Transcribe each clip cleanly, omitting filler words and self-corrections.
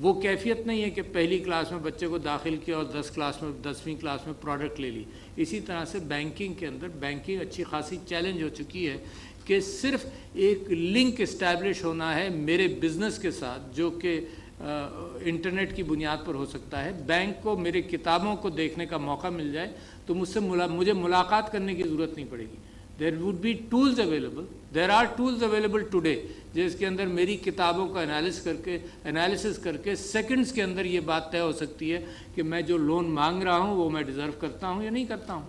وہ کیفیت نہیں ہے کہ پہلی کلاس میں بچے کو داخل کیا اور 10ویں کلاس میں پروڈکٹ لے لی. اسی طرح سے بینکنگ کے اندر بینکنگ اچھی خاصی چیلنج ہو چکی ہے کہ صرف ایک لنک اسٹیبلش ہونا ہے میرے بزنس کے ساتھ جو کہ انٹرنیٹ کی بنیاد پر ہو سکتا ہے. بینک کو میرے کتابوں کو دیکھنے کا موقع مل جائے تو مجھے ملاقات کرنے کی ضرورت نہیں پڑے گی. There would be tools available. There are tools available today جس کے اندر میری کتابوں کا انالیسس کر کے سیکنڈز کے اندر یہ بات طے ہو سکتی ہے کہ میں جو لون مانگ رہا ہوں وہ میں ڈیزرو کرتا ہوں یا نہیں کرتا ہوں.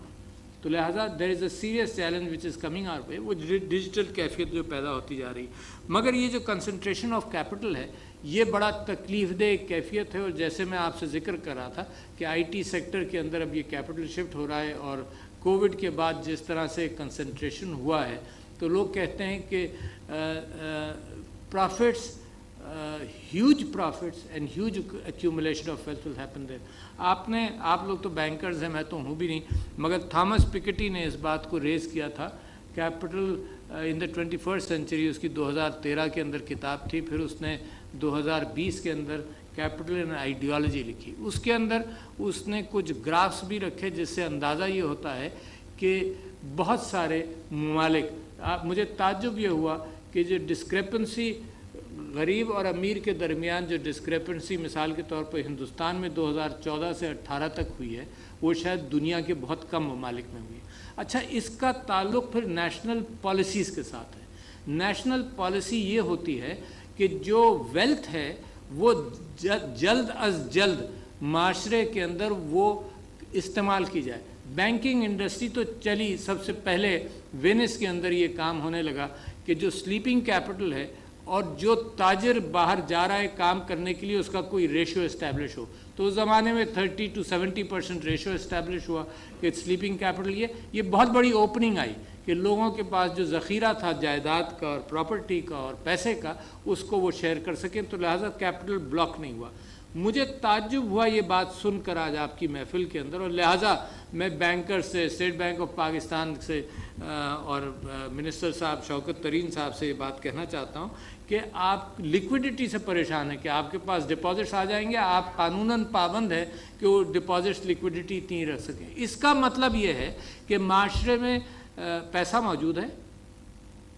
تو لہٰذا there is a serious challenge which is coming our way. وہ ڈیجیٹل کیفیت جو پیدا ہوتی جا رہی. مگر یہ جو کنسنٹریشن آف کیپٹل ہے یہ بڑا تکلیف دہ کیفیت ہے. اور جیسے میں آپ سے ذکر کر رہا تھا کہ آئی ٹی سیکٹر کے اندر اب یہ کیپٹل شفٹ ہو رہا ہے اور کووڈ کے بعد جس طرح سے کنسنٹریشن ہوا ہے تو لوگ کہتے ہیں کہ prophets huge prophets and huge accumulation of wealth will happen there. آپ لوگ تو بینکرز ہیں, میں تو ہوں بھی نہیں, مگر تھامس پکیٹی نے اس بات کو ریز کیا تھا. کیپٹل ان دا 21st سینچری اس کی 2013 کے اندر کتاب تھی. پھر اس نے 2020 کے اندر کیپٹل اینڈ آئیڈیالوجی لکھی. اس کے اندر اس نے کچھ گرافس بھی رکھے جس سے اندازہ یہ ہوتا ہے کہ بہت سارے ممالک, مجھے تعجب یہ ہوا کہ جو ڈسکریپنسی غریب اور امیر کے درمیان جو ڈسکریپنسی مثال کے طور پر ہندوستان میں 2014 سے 18 تک ہوئی ہے وہ شاید دنیا کے بہت کم ممالک میں ہوئی ہے. اچھا, اس کا تعلق پھر نیشنل پالیسیز کے ساتھ ہے. نیشنل پالیسی یہ ہوتی ہے کہ جو ویلتھ ہے وہ جلد از جلد معاشرے کے اندر وہ استعمال کی جائے. بینکنگ انڈسٹری تو چلی, سب سے پہلے وینس کے اندر یہ کام ہونے لگا کہ جو سلیپنگ کیپٹل ہے اور جو تاجر باہر جا رہا ہے کام کرنے کے لیے اس کا کوئی ریشو اسٹیبلش ہو. تو اس زمانے میں 30 to 70% ریشو اسٹیبلش ہوا کہ سلیپنگ کیپٹل یہ بہت بڑی اوپننگ آئی کہ لوگوں کے پاس جو ذخیرہ تھا جائیداد کا اور پراپرٹی کا اور پیسے کا اس کو وہ شیئر کر سکیں. تو لہٰذا کیپٹل بلاک نہیں ہوا. مجھے تعجب ہوا یہ بات سن کر آج آپ کی محفل کے اندر, اور لہٰذا میں بینکر سے, اسٹیٹ بینک آف پاکستان سے اور منسٹر صاحب شوکت ترین صاحب سے یہ بات کہنا چاہتا ہوں کہ آپ لیکوڈیٹی سے پریشان ہیں کہ آپ کے پاس ڈپازٹس آ جائیں گے, آپ قانوناً پابند ہے کہ وہ ڈپازٹس لیکوڈیٹی اتنی رکھ سکیں. اس کا مطلب یہ ہے کہ معاشرے میں پیسہ موجود ہے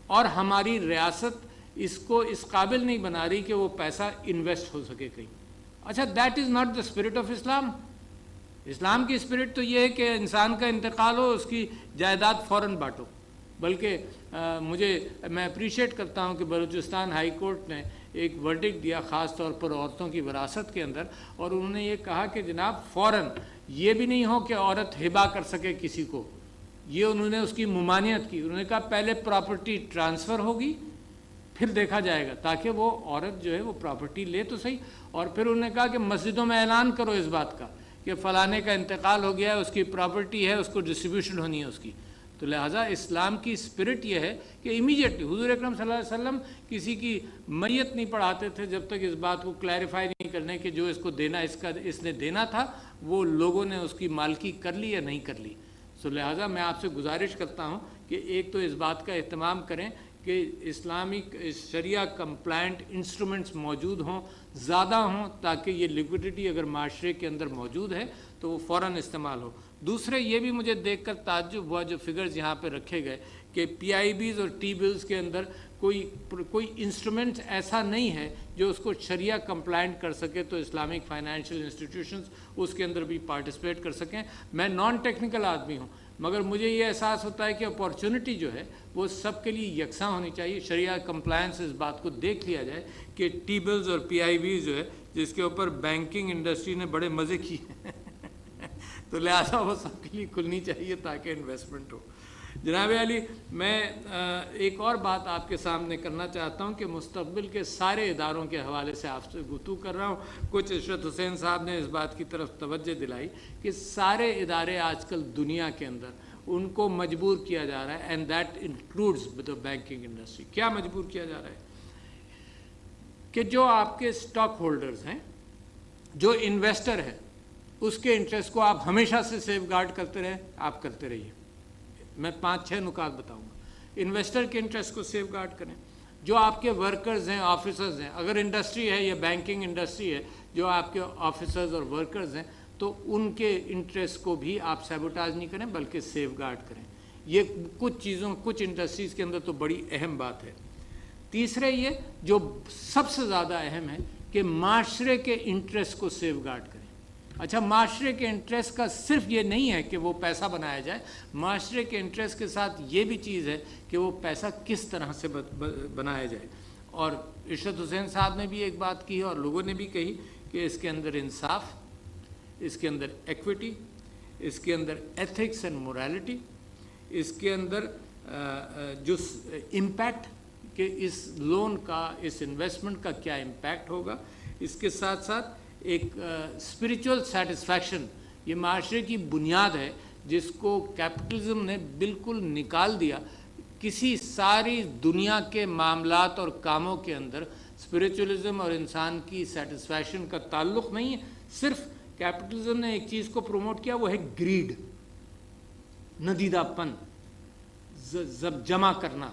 اور ہماری ریاست اس کو اس قابل نہیں بنا رہی کہ وہ پیسہ انویسٹ ہو سکے کہیں. اچھا, that is not the spirit of Islam. Islam کی اسپرٹ تو یہ ہے کہ انسان کا انتقال ہو اس کی جائیداد فوراً بانٹو. بلکہ میں اپریشیٹ کرتا ہوں کہ بلوچستان ہائی کورٹ نے ایک ورڈکٹ دیا خاص طور پر عورتوں کی وراثت کے اندر, اور انہوں نے یہ کہا کہ جناب فوراً یہ بھی نہیں ہو کہ عورت ہبہ کر سکے کسی کو. یہ انہوں نے اس کی ممانعت کی. انہوں نے کہا پہلے پراپرٹی ٹرانسفر ہوگی پھر دیکھا جائے گا, تاکہ وہ عورت جو ہے وہ پراپرٹی لے تو صحیح. اور پھر انہوں نے کہا کہ مسجدوں میں اعلان کرو اس بات کا کہ فلانے کا انتقال ہو گیا ہے, اس کی پراپرٹی ہے, اس کو ڈسٹریبیوشن ہونی ہے اس کی. تو لہٰذا اسلام کی اسپرٹ یہ ہے کہ امیڈیٹلی حضور اکرم صلی اللہ علیہ وسلم کسی کی میت نہیں پڑھاتے تھے جب تک اس بات کو کلیریفائی نہیں کرنے کہ جو اس کو دینا اس نے دینا تھا وہ لوگوں نے اس کی مالکی کر لی یا نہیں کر لی. تو لہٰذا میں آپ سے گزارش کرتا ہوں کہ ایک تو اس بات کا اہتمام کریں کہ اسلامک شریعہ کمپلائنٹ انسٹرومنٹس موجود ہوں, زیادہ ہوں, تاکہ یہ لیکوڈیٹی اگر معاشرے کے اندر موجود ہے تو وہ فوراً استعمال ہو. دوسرے یہ بھی مجھے دیکھ کر تعجب ہوا جو فگرز یہاں پہ رکھے گئے کہ پی آئی بیز اور ٹی بلز کے اندر کوئی انسٹرومنٹ ایسا نہیں ہے جو اس کو شریعہ کمپلائنٹ کر سکے تو اسلامک فائنینشیل انسٹیٹیوشنز اس کے اندر بھی پارٹیسپیٹ کر سکیں. میں نان ٹیکنیکل آدمی ہوں مگر مجھے یہ احساس ہوتا ہے کہ اپارچونٹی جو ہے وہ سب کے لیے یکساں ہونی چاہیے. شریعہ کمپلائنس اس بات کو دیکھ لیا جائے کہ ٹی بلز اور پی آئی بیز جو ہے جس کے اوپر بینکنگ انڈسٹری نے بڑے مزے کیے تو لہٰذا وہ سب کے لیے کھلنی چاہیے تاکہ انویسٹمنٹ ہو. جناب علی, میں ایک اور بات آپ کے سامنے کرنا چاہتا ہوں کہ مستقبل کے سارے اداروں کے حوالے سے آپ سے گفتگو کر رہا ہوں. کچھ عشرت حسین صاحب نے اس بات کی طرف توجہ دلائی کہ سارے ادارے آج کل دنیا کے اندر ان کو مجبور کیا جا رہا ہے, and that includes the banking industry. کیا مجبور کیا جا رہا ہے کہ جو آپ کے اسٹاک ہولڈرز ہیں, جو انویسٹر ہے, اس کے انٹرسٹ کو آپ ہمیشہ سے سیف گارڈ کرتے رہیں, آپ کرتے رہیے. میں 5-6 نکات بتاؤں گا. انویسٹر کے انٹرسٹ کو سیف گارڈ کریں. جو آپ کے ورکرز ہیں، آفیسرز ہیں، اگر انڈسٹری ہے یا بینکنگ انڈسٹری ہے، جو آپ کے آفیسرز اور ورکرز ہیں، تو ان کے انٹرسٹ کو بھی آپ سیبوٹاج نہیں کریں بلکہ سیف گارڈ کریں. یہ کچھ انڈسٹریز کے اندر تو بڑی اہم بات ہے. تیسرے یہ جو سب سے زیادہ اہم ہے کہ معاشرے کے انٹرسٹ کو سیف گارڈ کریں. اچھا، معاشرے کے انٹرسٹ کا صرف یہ نہیں ہے کہ وہ پیسہ بنایا جائے، معاشرے کے انٹرسٹ کے ساتھ یہ بھی چیز ہے کہ وہ پیسہ کس طرح سے بنایا جائے. اور ارشد حسین صاحب نے بھی ایک بات کی اور لوگوں نے بھی کہی کہ اس کے اندر انصاف، اس کے اندر ایکویٹی، اس کے اندر ایتھکس اینڈ مورالٹی، اس کے اندر جو امپیکٹ کہ اس لون کا، اس انویسٹمنٹ کا کیا امپیکٹ ہوگا، اس کے ساتھ ساتھ ایک اسپریچول سیٹسفیکشن، یہ معاشرے کی بنیاد ہے جس کو کیپٹلزم نے بالکل نکال دیا. کسی ساری دنیا کے معاملات اور کاموں کے اندر اسپریچولزم اور انسان کی سیٹسفیکشن کا تعلق نہیں ہے. صرف کیپٹلزم نے ایک چیز کو پروموٹ کیا، وہ ہے گریڈ، ندیدہ پن، جمع کرنا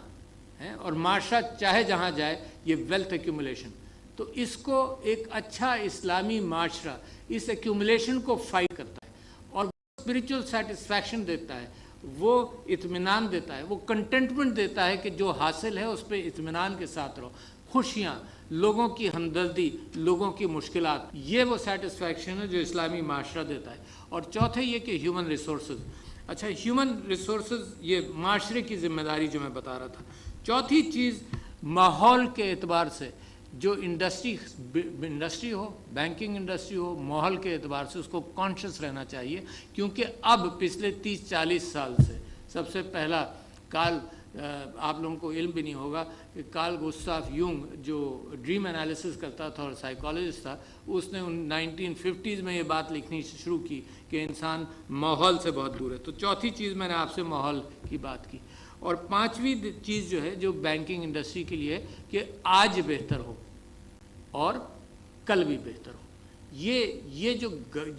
ہے، اور معاشرہ چاہے جہاں جائے یہ ویلتھ ایکیومولیشن. تو اس کو ایک اچھا اسلامی معاشرہ اس ایکیومولیشن کو فائٹ کرتا ہے اور اسپریچول سیٹسفیکشن دیتا ہے، وہ اطمینان دیتا ہے، وہ کنٹینٹمنٹ دیتا ہے کہ جو حاصل ہے اس پہ اطمینان کے ساتھ رہو. خوشیاں، لوگوں کی ہمدردی، لوگوں کی مشکلات، یہ وہ سیٹسفیکشن ہے جو اسلامی معاشرہ دیتا ہے. اور چوتھے یہ کہ ہیومن ریسورسز. اچھا، ہیومن ریسورسز یہ معاشرے کی ذمہ داری جو میں بتا رہا تھا. چوتھی چیز ماحول کے اعتبار سے جو انڈسٹری ہو، بینکنگ انڈسٹری ہو، ماحول کے اعتبار سے اس کو کانشیس رہنا چاہیے. کیونکہ اب پچھلے 30-40 سال سے سب سے پہلا آپ لوگوں کو علم بھی نہیں ہوگا کہ کارل گوسٹاف یونگ جو ڈریم انالیسس کرتا تھا اور سائیکالوجسٹ تھا، اس نے 1950s میں یہ بات لکھنی شروع کی کہ انسان ماحول سے بہت دور ہے. تو چوتھی چیز میں نے آپ سے ماحول کی بات کی. اور پانچویں چیز جو ہے جو بینکنگ انڈسٹری کے لیے کہ آج بہتر ہو اور کل بھی بہتر ہو. یہ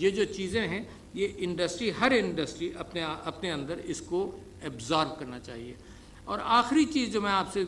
جو چیزیں ہیں یہ انڈسٹری، ہر انڈسٹری اپنے اندر اس کو ایبزارب کرنا چاہیے. اور آخری چیز جو میں آپ سے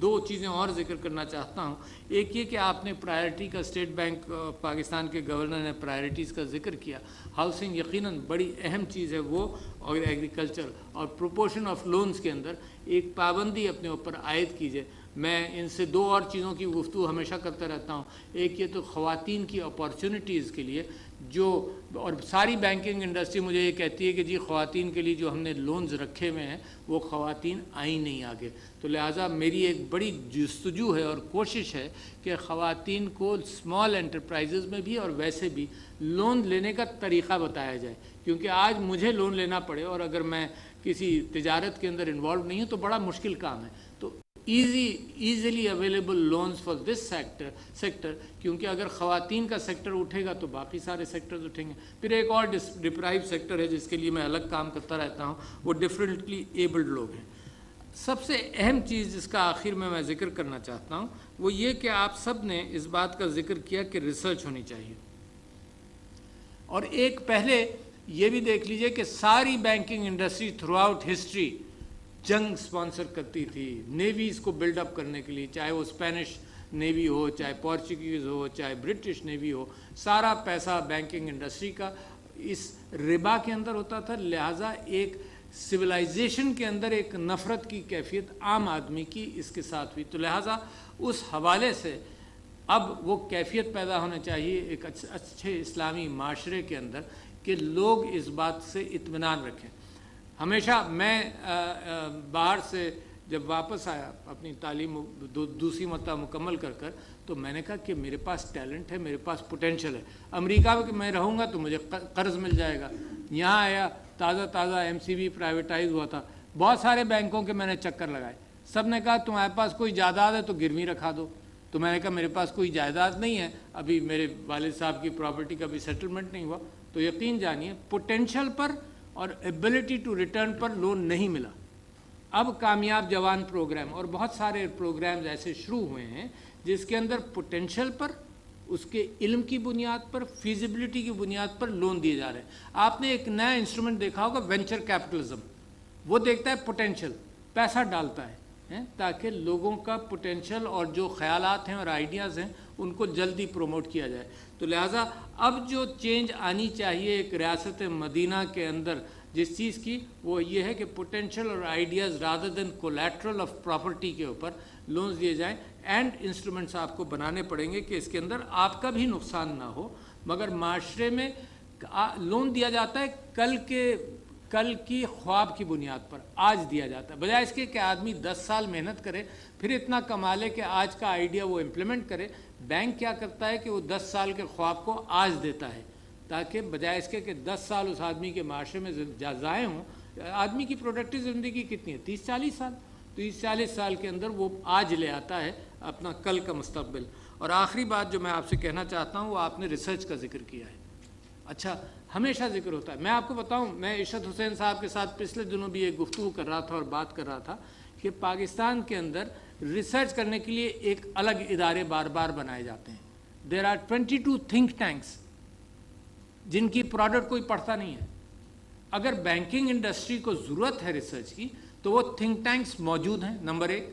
دو چیزیں اور ذکر کرنا چاہتا ہوں. ایک یہ کہ آپ نے پرائرٹی کا، اسٹیٹ بینک پاکستان کے گورنر نے پرائرٹیز کا ذکر کیا. ہاؤسنگ یقیناً بڑی اہم چیز ہے وہ، اور ایگریکلچر اور پروپورشن آف لونز کے اندر ایک پابندی اپنے اوپر عائد کیجیے. میں ان سے دو اور چیزوں کی گفتگو ہمیشہ کرتا رہتا ہوں. ایک یہ تو خواتین کی اپارچونیٹیز کے لیے جو، اور ساری بینکنگ انڈسٹری مجھے یہ کہتی ہے کہ جی خواتین کے لیے جو ہم نے لونز رکھے ہوئے ہیں وہ خواتین آئیں نہیں آگے. تو لہٰذا میری ایک بڑی جستجو ہے اور کوشش ہے کہ خواتین کو اسمال انٹرپرائزز میں بھی اور ویسے بھی لون لینے کا طریقہ بتایا جائے. کیونکہ آج مجھے لون لینا پڑے اور اگر میں کسی تجارت کے اندر انوالو نہیں ہوں تو بڑا مشکل کام ہے. تو easily available loans for this sector, کیونکہ اگر خواتین کا سیکٹر اٹھے گا تو باقی سارے سیکٹرز اٹھیں گے. پھر ایک اور ڈپرائیو سیکٹر ہے جس کے لیے میں الگ کام کرتا رہتا ہوں، وہ ڈفرینٹلی ایبلڈ لوگ ہیں. سب سے اہم چیز جس کا آخر میں ذکر کرنا چاہتا ہوں وہ یہ کہ آپ سب نے اس بات کا ذکر کیا کہ ریسرچ ہونی چاہیے. اور ایک پہلے یہ بھی دیکھ لیجئے کہ ساری banking industry through out history جنگ سپانسر کرتی تھی نیویز کو بلڈ اپ کرنے کے لیے، چاہے وہ اسپینش نیوی ہو، چاہے پورچوگیز ہو، چاہے برٹش نیوی ہو. سارا پیسہ بینکنگ انڈسٹری کا اس ربا کے اندر ہوتا تھا. لہٰذا ایک سویلائزیشن کے اندر ایک نفرت کی کیفیت عام آدمی کی اس کے ساتھ ہوئی. تو لہٰذا اس حوالے سے اب وہ کیفیت پیدا ہونا چاہیے ایک اچھے اسلامی معاشرے کے اندر کہ لوگ اس بات سے اطمینان رکھیں. ہمیشہ میں باہر سے جب واپس آیا اپنی تعلیم دوسری مرتبہ مکمل کر تو میں نے کہا کہ میرے پاس ٹیلنٹ ہے، میرے پاس پوٹینشل ہے. امریکہ میں رہوں گا تو مجھے قرض مل جائے گا. یہاں آیا تازہ MCB پرائیویٹائز ہوا تھا، بہت سارے بینکوں کے میں نے چکر لگائے. سب نے کہا تمہارے پاس کوئی جائیداد ہے تو گروی رکھا دو. تو میں نے کہا میرے پاس کوئی جائیداد نہیں ہے، ابھی میرے والد صاحب کی پراپرٹی کا بھی سیٹلمنٹ نہیں ہوا. تو یقین جانیے پوٹینشل پر اور ایبلٹی ٹو ریٹرن پر لون نہیں ملا. اب کامیاب جوان پروگرام اور بہت سارے پروگرامز ایسے شروع ہوئے ہیں جس کے اندر پوٹینشل پر، اس کے علم کی بنیاد پر، فیزیبلٹی کی بنیاد پر لون دیے جا رہے ہیں. آپ نے ایک نیا انسٹرومنٹ دیکھا ہوگا وینچر کیپٹلزم. وہ دیکھتا ہے پوٹینشل، پیسہ ڈالتا ہے ہیں تاکہ لوگوں کا پوٹینشیل اور جو خیالات ہیں اور آئیڈیاز ہیں ان کو جلدی پروموٹ کیا جائے. تو لہٰذا اب جو چینج آنی چاہیے ایک ریاست مدینہ کے اندر جس چیز کی وہ یہ ہے کہ پوٹینشیل اور ideas rather than collateral of property کے اوپر لونز دیے جائیں اینڈ انسٹرومنٹس آپ کو بنانے پڑیں گے کہ اس کے اندر آپ کا بھی نقصان نہ ہو مگر معاشرے میں لون دیا جاتا ہے کل کی خواب کی بنیاد پر آج دیا جاتا ہے بجائے اس کے کہ آدمی 10 سال محنت کرے پھر اتنا کما لے کہ آج کا آئیڈیا وہ امپلیمنٹ کرے. بینک کیا کرتا ہے کہ وہ 10 سال کے خواب کو آج دیتا ہے تاکہ بجائے اس کے کہ 10 سال اس آدمی کے معاشرے میں ضائع ہوں. آدمی کی پروڈکٹیو زندگی کتنی ہے 30-40 سال. 30-40 سال کے اندر وہ آج لے آتا ہے اپنا کل کا مستقبل. اور آخری بات جو میں آپ سے کہنا چاہتا ہوں وہ آپ نے ریسرچ کا ذکر کیا ہے. اچھا ہمیشہ ذکر ہوتا ہے. میں آپ کو بتاؤں میں ارشد حسین صاحب کے ساتھ پچھلے دنوں بھی ایک گفتگو کر رہا تھا اور بات کر رہا تھا کہ پاکستان کے اندر ریسرچ کرنے کے لیے ایک الگ ادارے بار بار بنائے جاتے ہیں. دیر آر 22 تھنک ٹینکس جن کی پروڈکٹ کوئی پڑھتا نہیں ہے. اگر بینکنگ انڈسٹری کو ضرورت ہے ریسرچ کی تو وہ تھنک ٹینکس موجود ہیں نمبر 1.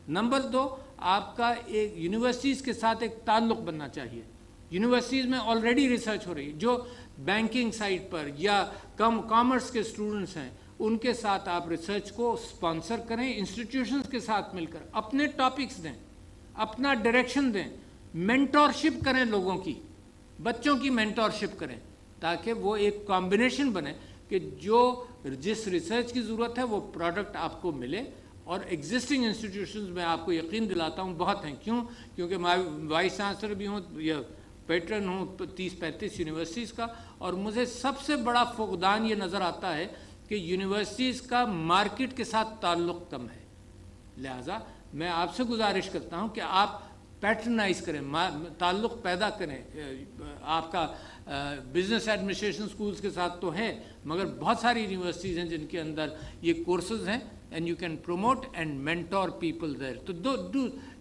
نمبر 2 آپ کا ایک یونیورسٹیز کے ساتھ ایک تعلق بننا چاہیے. یونیورسٹیز میں آلریڈی ریسرچ ہو رہی ہے جو بینکنگ سائٹ پر یا کامرس کے اسٹوڈنٹس ہیں ان کے ساتھ آپ ریسرچ کو اسپانسر کریں. انسٹیٹیوشنز کے ساتھ مل کر اپنے ٹاپکس دیں اپنا ڈائریکشن دیں. مینٹورشپ کریں لوگوں کی بچوں کی مینٹورشپ کریں تاکہ وہ ایک کمبینیشن بنے کہ جس ریسرچ کی ضرورت ہے وہ پروڈکٹ آپ کو ملے. اور ایگزسٹنگ انسٹیٹیوشنز میں آپ کو یقین دلاتا ہوں بہت ہیں. کیونکہ میں وائس چانسلر بھی ہوں یا پیٹرن ہوں 30-35 یونیورسٹیز کا اور مجھے سب سے بڑا فقدان یہ نظر آتا ہے کہ یونیورسٹیز کا مارکیٹ کے ساتھ تعلق کم ہے. لہٰذا میں آپ سے گزارش کرتا ہوں کہ آپ پیٹرنائز کریں تعلق پیدا کریں. آپ کا بزنس ایڈمنسٹریشن سکولز کے ساتھ تو ہے مگر بہت ساری یونیورسٹیز ہیں جن کے اندر یہ کورسز ہیں and you can promote and mentor people there. تو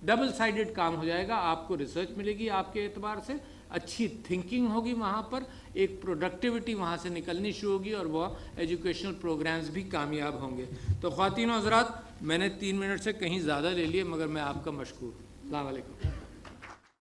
ڈبل سائیڈڈ کام ہو جائے گا. آپ کو ریسرچ ملے گی آپ کے اعتبار سے اچھی تھنکنگ ہوگی وہاں پر ایک پروڈکٹیوٹی وہاں سے نکلنی شروع ہوگی اور وہ ایجوکیشنل پروگرامز بھی کامیاب ہوں گے. تو خواتین و حضرات میں نے 3 منٹ سے کہیں زیادہ لے لیے مگر میں آپ کا مشکور. السلام علیکم.